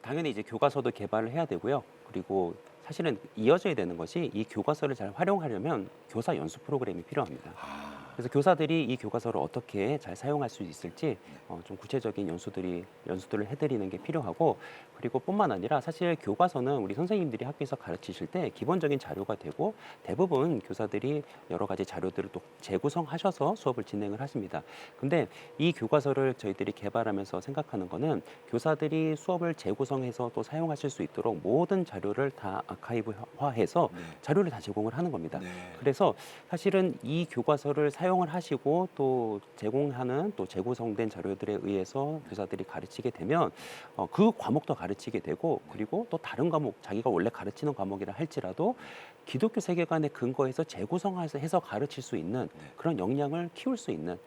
[SPEAKER 4] 당연히 이제 교과서도 개발을 해야 되고요. 그리고 사실은 이어져야 되는 것이 이 교과서를 잘 활용하려면 교사 연수 프로그램이 필요합니다. 그래서 교사들이 이 교과서를 어떻게 잘 사용할 수 있을지 좀 구체적인 연수들을 해드리는 게 필요하고 그리고 뿐만 아니라 사실 교과서는 우리 선생님들이 학교에서 가르치실 때 기본적인 자료가 되고 대부분 교사들이 여러 가지 자료들을 또 재구성하셔서 수업을 진행을 하십니다. 근데 이 교과서를 저희들이 개발하면서 생각하는 거는 교사들이 수업을 재구성해서 또 사용하실 수 있도록 모든 자료를 다 아카이브화해서 자료를 다 제공을 하는 겁니다. 그래서 사실은 이 교과서를 사용을 하시고 또 제공하는 또 재구성된 자료들에 의해서 교사들이 가르치게 되면 그 과목도 가르치게 되고 그리고 또 다른 과목 자기가 원래 가르치는 과목이라 할지라도 기독교 세계관에 근거해서 재구성해서 가르칠 수 있는 그런 역량을 키울 수 있는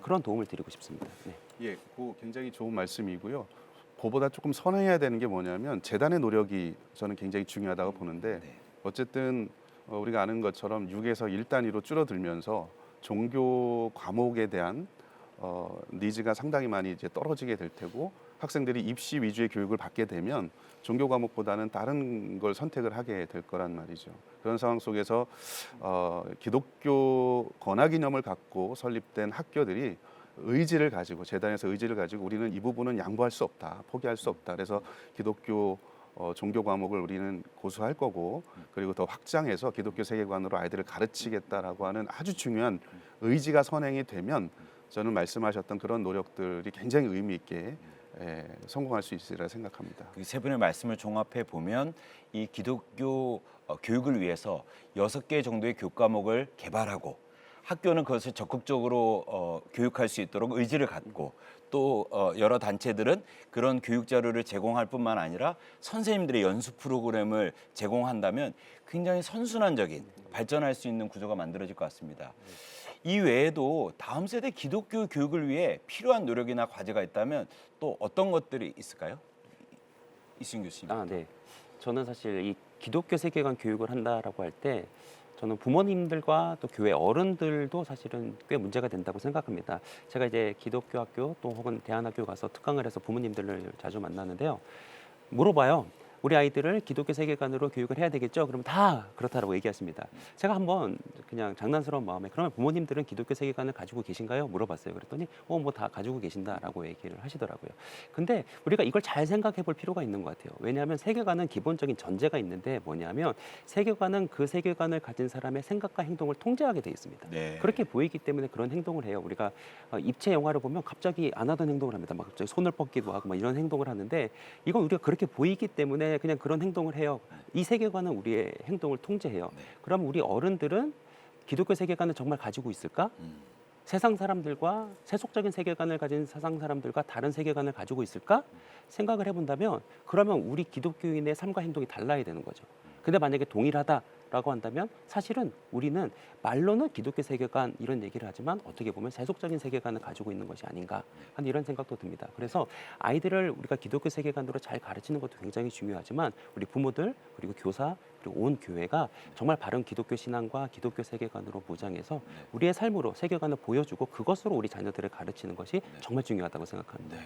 [SPEAKER 4] 그런 도움을 드리고 싶습니다. 네.
[SPEAKER 3] 예, 그 굉장히 좋은 말씀이고요. 그보다 조금 선회해야 되는 게 뭐냐면 재단의 노력이 저는 굉장히 중요하다고 보는데 어쨌든 우리가 아는 것처럼 6에서 1단위로 줄어들면서 종교 과목에 대한 니즈가 상당히 많이 이제 떨어지게 될 테고 학생들이 입시 위주의 교육을 받게 되면 종교 과목보다는 다른 걸 선택을 하게 될 거란 말이죠. 그런 상황 속에서 기독교 권학 이념을 갖고 설립된 학교들이 의지를 가지고 재단에서 의지를 가지고 우리는 이 부분은 양보할 수 없다, 포기할 수 없다. 그래서 기독교 종교 과목을 우리는 고수할 거고 그리고 더 확장해서 기독교 세계관으로 아이들을 가르치겠다라고 하는 아주 중요한 의지가 선행이 되면 저는 말씀하셨던 그런 노력들이 굉장히 의미 있게 성공할 수 있으리라 생각합니다.
[SPEAKER 2] 그 세 분의 말씀을 종합해 보면 이 기독교 교육을 위해서 6개 정도의 교과목을 개발하고 학교는 그것을 적극적으로 교육할 수 있도록 의지를 갖고 또 여러 단체들은 그런 교육 자료를 제공할 뿐만 아니라 선생님들의 연수 프로그램을 제공한다면 굉장히 선순환적인 발전할 수 있는 구조가 만들어질 것 같습니다. 이 외에도 다음 세대 기독교 교육을 위해 필요한 노력이나 과제가 있다면 또 어떤 것들이 있을까요? 이수인 교수님.
[SPEAKER 4] 네. 저는 사실 이 기독교 세계관 교육을 한다라고 할 때 저는 부모님들과 또 교회 어른들도 사실은 꽤 문제가 된다고 생각합니다. 제가 이제 기독교 학교 또 혹은 대안학교 가서 특강을 해서 부모님들을 자주 만나는데요. 물어봐요. 우리 아이들을 기독교 세계관으로 교육을 해야 되겠죠? 그러면 다 그렇다라고 얘기하십니다. 제가 한번 그냥 장난스러운 마음에 그러면 부모님들은 기독교 세계관을 가지고 계신가요? 물어봤어요. 그랬더니 뭐 다 가지고 계신다라고 얘기를 하시더라고요. 근데 우리가 이걸 잘 생각해 볼 필요가 있는 것 같아요. 왜냐하면 세계관은 기본적인 전제가 있는데 뭐냐면 세계관은 그 세계관을 가진 사람의 생각과 행동을 통제하게 돼 있습니다.
[SPEAKER 2] 네.
[SPEAKER 4] 그렇게 보이기 때문에 그런 행동을 해요. 우리가 입체 영화를 보면 갑자기 안 하던 행동을 합니다. 막 갑자기 손을 뻗기도 하고 막 이런 행동을 하는데 이건 우리가 그렇게 보이기 때문에 그냥 그런 행동을 해요. 이 세계관은 우리의 행동을 통제해요. 그럼 우리 어른들은 기독교 세계관을 정말 가지고 있을까? 세상 사람들과 세속적인 세계관을 가진 세상 사람들과 다른 세계관을 가지고 있을까? 생각을 해본다면 그러면 우리 기독교인의 삶과 행동이 달라야 되는 거죠. 근데 만약에 동일하다라고 한다면 사실은 우리는 말로는 기독교 세계관 이런 얘기를 하지만 어떻게 보면 세속적인 세계관을 가지고 있는 것이 아닌가 하는 이런 생각도 듭니다. 그래서 아이들을 우리가 기독교 세계관으로 잘 가르치는 것도 굉장히 중요하지만 우리 부모들 그리고 교사 그리고 온 교회가 정말 바른 기독교 신앙과 기독교 세계관으로 무장해서 우리의 삶으로 세계관을 보여주고 그것으로 우리 자녀들을 가르치는 것이 정말 중요하다고 생각합니다.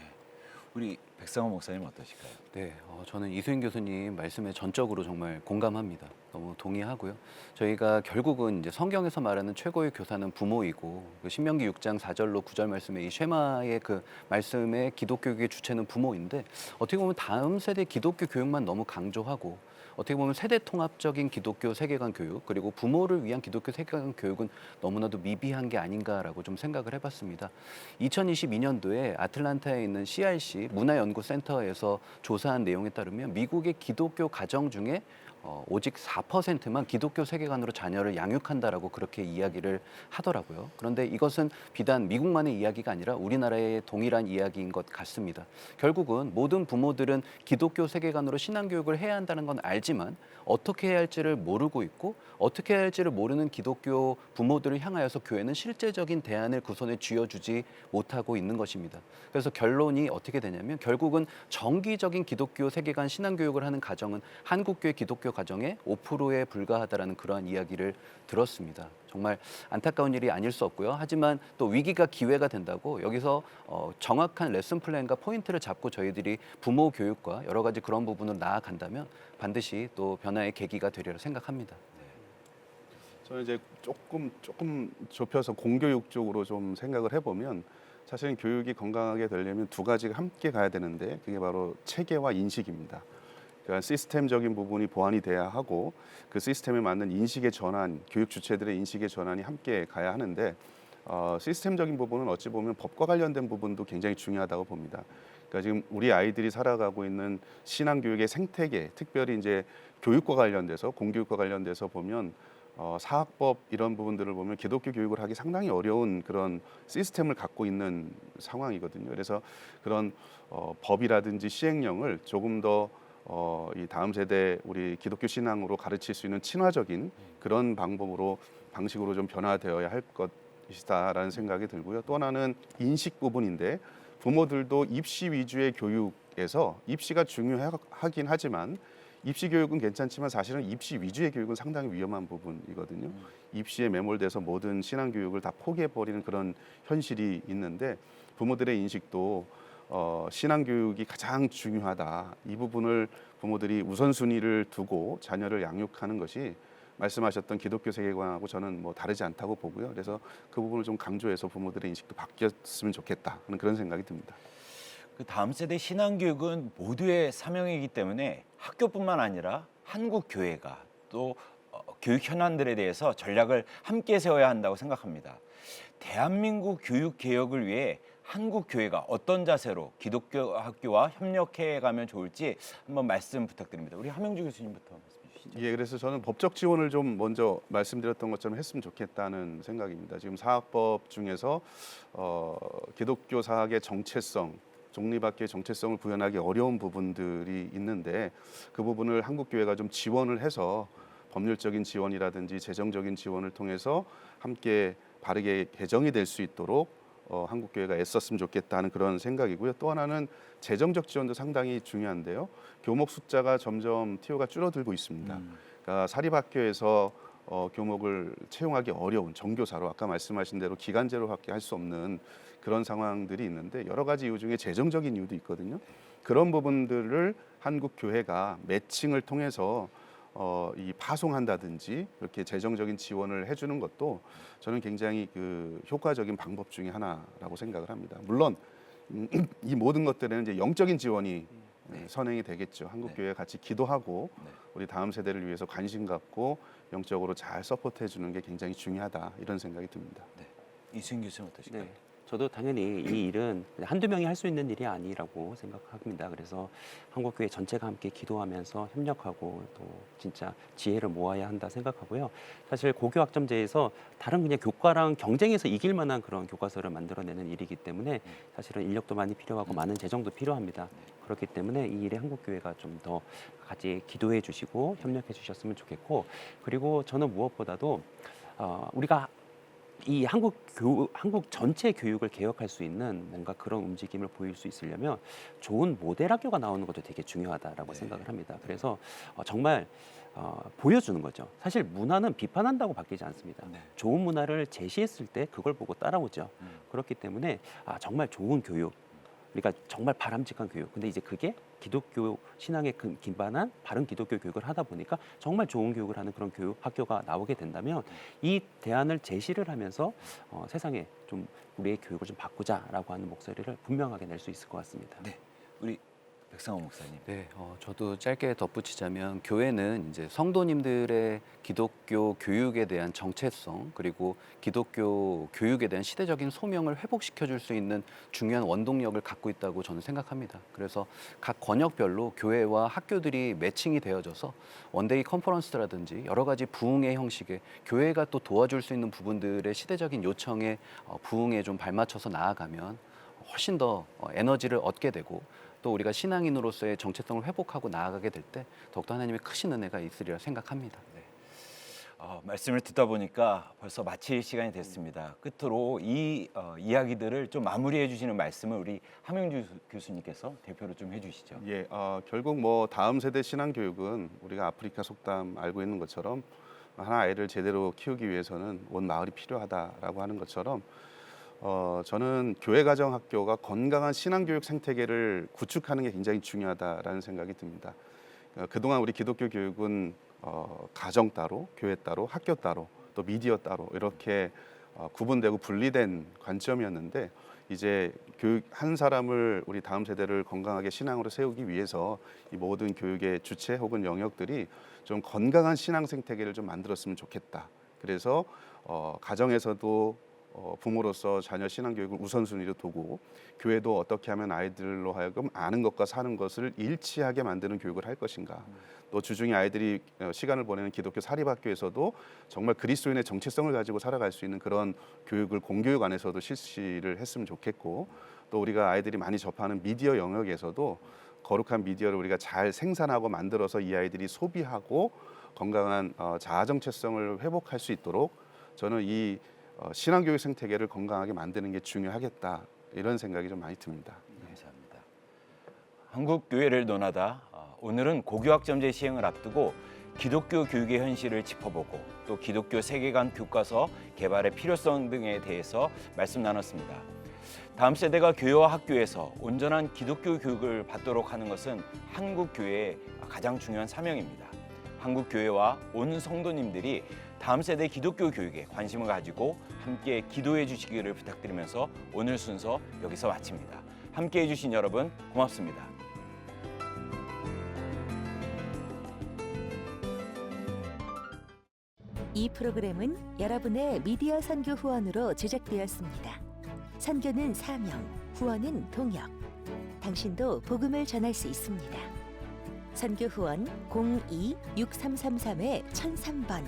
[SPEAKER 2] 우리 백상호 목사님 어떠실까요?
[SPEAKER 5] 네, 저는 이수인 교수님 말씀에 전적으로 정말 공감합니다. 너무 동의하고요. 저희가 결국은 이제 성경에서 말하는 최고의 교사는 부모이고 그 신명기 6장 4절로 9절 말씀에 이 쉐마의 그 말씀의 기독교 교육의 주체는 부모인데 어떻게 보면 다음 세대 기독교 교육만 너무 강조하고 어떻게 보면 세대 통합적인 기독교 세계관 교육 그리고 부모를 위한 기독교 세계관 교육은 너무나도 미비한 게 아닌가라고 좀 생각을 해봤습니다. 2022년도에 아틀란타에 있는 CRC 문화연구센터에서 조사한 내용에 따르면 미국의 기독교 가정 중에 오직 4%만 기독교 세계관으로 자녀를 양육한다라고 그렇게 이야기를 하더라고요. 그런데 이것은 비단 미국만의 이야기가 아니라 우리나라의 동일한 이야기인 것 같습니다. 결국은 모든 부모들은 기독교 세계관으로 신앙교육을 해야 한다는 건 알지만 어떻게 해야 할지를 모르고 있고 어떻게 해야 할지를 모르는 기독교 부모들을 향하여서 교회는 실제적인 대안을 그 손에 쥐어주지 못하고 있는 것입니다. 그래서 결론이 어떻게 되냐면 결국은 정기적인 기독교 세계관 신앙교육을 하는 가정은 한국교회 기독교 가정의 5%에 불과하다라는 그러한 이야기를 들었습니다. 정말 안타까운 일이 아닐 수 없고요. 하지만 또 위기가 기회가 된다고 여기서 정확한 레슨 플랜과 포인트를 잡고 저희들이 부모 교육과 여러 가지 그런 부분으로 나아간다면 반드시 또 변화의 계기가 되리라 생각합니다.
[SPEAKER 3] 저는 이제 조금 좁혀서 공교육 쪽으로 좀 생각을 해보면 사실은 교육이 건강하게 되려면 두 가지가 함께 가야 되는데 그게 바로 체계와 인식입니다. 그러니까 시스템적인 부분이 보완이 돼야 하고 그 시스템에 맞는 인식의 전환, 교육 주체들의 인식의 전환이 함께 가야 하는데 시스템적인 부분은 어찌 보면 법과 관련된 부분도 굉장히 중요하다고 봅니다. 그러니까 지금 우리 아이들이 살아가고 있는 신앙교육의 생태계, 특별히 이제 교육과 관련돼서 공교육과 관련돼서 보면 사학법 이런 부분들을 보면 기독교 교육을 하기 상당히 어려운 그런 시스템을 갖고 있는 상황이거든요. 그래서 그런 법이라든지 시행령을 조금 더 이 다음 세대 우리 기독교 신앙으로 가르칠 수 있는 친화적인 그런 방식으로 좀 변화되어야 할 것이다라는 생각이 들고요. 또 하나는 인식 부분인데 부모들도 입시 위주의 교육에서 입시가 중요하긴 하지만 입시 교육은 괜찮지만 사실은 입시 위주의 교육은 상당히 위험한 부분이거든요. 입시에 매몰돼서 모든 신앙 교육을 다 포기해 버리는 그런 현실이 있는데 부모들의 인식도 신앙 교육이 가장 중요하다. 이 부분을 부모들이 우선순위를 두고 자녀를 양육하는 것이 말씀하셨던 기독교 세계관하고 저는 뭐 다르지 않다고 보고요. 그래서 그 부분을 좀 강조해서 부모들의 인식도 바뀌었으면 좋겠다 하는 그런 생각이 듭니다.
[SPEAKER 2] 그 다음 세대 신앙 교육은 모두의 사명이기 때문에 학교뿐만 아니라 한국 교회가 또 교육 현안들에 대해서 전략을 함께 세워야 한다고 생각합니다. 대한민국 교육 개혁을 위해 한국 교회가 어떤 자세로 기독교 학교와 협력해 가면 좋을지 한번 말씀 부탁드립니다. 우리 함영주 교수님부터 말씀해 주시죠.
[SPEAKER 3] 예, 그래서 저는 법적 지원을 좀 먼저 말씀드렸던 것처럼 했으면 좋겠다는 생각입니다. 지금 사학법 중에서 기독교 사학의 정체성, 종립학교의 정체성을 구현하기 어려운 부분들이 있는데 그 부분을 한국교회가 좀 지원을 해서 법률적인 지원이라든지 재정적인 지원을 통해서 함께 바르게 개정이 될 수 있도록 한국교회가 애썼으면 좋겠다는 그런 생각이고요. 또 하나는 재정적 지원도 상당히 중요한데요. 교목 숫자가 점점 TO가 줄어들고 있습니다. 그러니까 사립학교에서 교목을 채용하기 어려운 정교사로 아까 말씀하신 대로 기간제로밖에 할 수 없는 그런 상황들이 있는데 여러 가지 이유 중에 재정적인 이유도 있거든요. 그런 부분들을 한국 교회가 매칭을 통해서 이 파송한다든지 이렇게 재정적인 지원을 해주는 것도 저는 굉장히 그 효과적인 방법 중에 하나라고 생각을 합니다. 물론 이 모든 것들에는 이제 영적인 지원이 선행이 되겠죠. 한국 교회 같이 기도하고 우리 다음 세대를 위해서 관심 갖고 영적으로 잘 서포트해 주는 게 굉장히 중요하다 이런 생각이 듭니다.
[SPEAKER 2] 이수인 교수님 어떠실까요?
[SPEAKER 4] 네. 저도 당연히 이 일은 한두 명이 할 수 있는 일이 아니라고 생각합니다. 그래서 한국교회 전체가 함께 기도하면서 협력하고 또 진짜 지혜를 모아야 한다 생각하고요. 사실 고교학점제에서 다른 그냥 교과랑 경쟁해서 이길 만한 그런 교과서를 만들어내는 일이기 때문에 사실은 인력도 많이 필요하고 많은 재정도 필요합니다. 그렇기 때문에 이 일에 한국교회가 좀 더 같이 기도해 주시고 협력해 주셨으면 좋겠고, 그리고 저는 무엇보다도 우리가 이 한국 전체 교육을 개혁할 수 있는 뭔가 그런 움직임을 보일 수 있으려면 좋은 모델 학교가 나오는 것도 되게 중요하다라고 생각을 합니다. 그래서 정말 보여주는 거죠. 사실 문화는 비판한다고 바뀌지 않습니다. 좋은 문화를 제시했을 때 그걸 보고 따라오죠. 그렇기 때문에 정말 좋은 교육, 그러니까 정말 바람직한 교육. 근데 이제 그게 기독교 신앙에 기반한 바른 기독교 교육을 하다 보니까 정말 좋은 교육을 하는 그런 교육 학교가 나오게 된다면 이 대안을 제시를 하면서 세상에 좀 우리의 교육을 좀 바꾸자라고 하는 목소리를 분명하게 낼 수 있을 것 같습니다.
[SPEAKER 2] 네, 우리 백상호 목사님.
[SPEAKER 5] 네, 저도 짧게 덧붙이자면 교회는 이제 성도님들의 기독교 교육에 대한 정체성 그리고 기독교 교육에 대한 시대적인 소명을 회복시켜 줄 수 있는 중요한 원동력을 갖고 있다고 저는 생각합니다. 그래서 각 권역별로 교회와 학교들이 매칭이 되어져서 원데이 컨퍼런스라든지 여러 가지 부흥의 형식의 교회가 또 도와줄 수 있는 부분들의 시대적인 요청에 부흥에 좀 발맞춰서 나아가면 훨씬 더 에너지를 얻게 되고 또 우리가 신앙인으로서의 정체성을 회복하고 나아가게 될 때 더욱더 하나님의 크신 은혜가 있으리라 생각합니다.
[SPEAKER 2] 네. 말씀을 듣다 보니까 벌써 마칠 시간이 됐습니다. 끝으로 이 이야기들을 좀 마무리해 주시는 말씀을 우리 함영주 교수님께서 대표로 좀 해주시죠.
[SPEAKER 3] 예, 결국 뭐 다음 세대 신앙 교육은 우리가 아프리카 속담 알고 있는 것처럼 하나 아이를 제대로 키우기 위해서는 온 마을이 필요하다라고 하는 것처럼 저는 교회 가정 학교가 건강한 신앙 교육 생태계를 구축하는 게 굉장히 중요하다라는 생각이 듭니다. 그동안 우리 기독교 교육은 가정 따로, 교회 따로, 학교 따로, 또 미디어 따로 이렇게 구분되고 분리된 관점이었는데 이제 교육 한 사람을 우리 다음 세대를 건강하게 신앙으로 세우기 위해서 이 모든 교육의 주체 혹은 영역들이 좀 건강한 신앙 생태계를 좀 만들었으면 좋겠다. 그래서 가정에서도 부모로서 자녀 신앙 교육을 우선순위로 두고 교회도 어떻게 하면 아이들로 하여금 아는 것과 사는 것을 일치하게 만드는 교육을 할 것인가. 또 주중에 아이들이 시간을 보내는 기독교 사립학교에서도 정말 그리스도인의 정체성을 가지고 살아갈 수 있는 그런 교육을 공교육 안에서도 실시를 했으면 좋겠고 또 우리가 아이들이 많이 접하는 미디어 영역에서도 거룩한 미디어를 우리가 잘 생산하고 만들어서 이 아이들이 소비하고 건강한 자아 정체성을 회복할 수 있도록 저는 이 신앙교육 생태계를 건강하게 만드는 게 중요하겠다 이런 생각이 좀 많이 듭니다.
[SPEAKER 2] 감사합니다. 한국 교회를 논하다 오늘은 고교학점제 시행을 앞두고 기독교 교육의 현실을 짚어보고 또 기독교 세계관 교과서 개발의 필요성 등에 대해서 말씀 나눴습니다. 다음 세대가 교회와 학교에서 온전한 기독교 교육을 받도록 하는 것은 한국 교회의 가장 중요한 사명입니다. 한국 교회와 온 성도님들이 다음 세대 기독교 교육에 관심을 가지고 함께 기도해 주시기를 부탁드리면서 오늘 순서 여기서 마칩니다. 함께 해주신 여러분 고맙습니다.
[SPEAKER 6] 이 프로그램은 여러분의 미디어 선교 후원으로 제작되었습니다. 선교는 사명, 후원은 동역. 당신도 복음을 전할 수 있습니다. 선교 후원 02-6333-1003번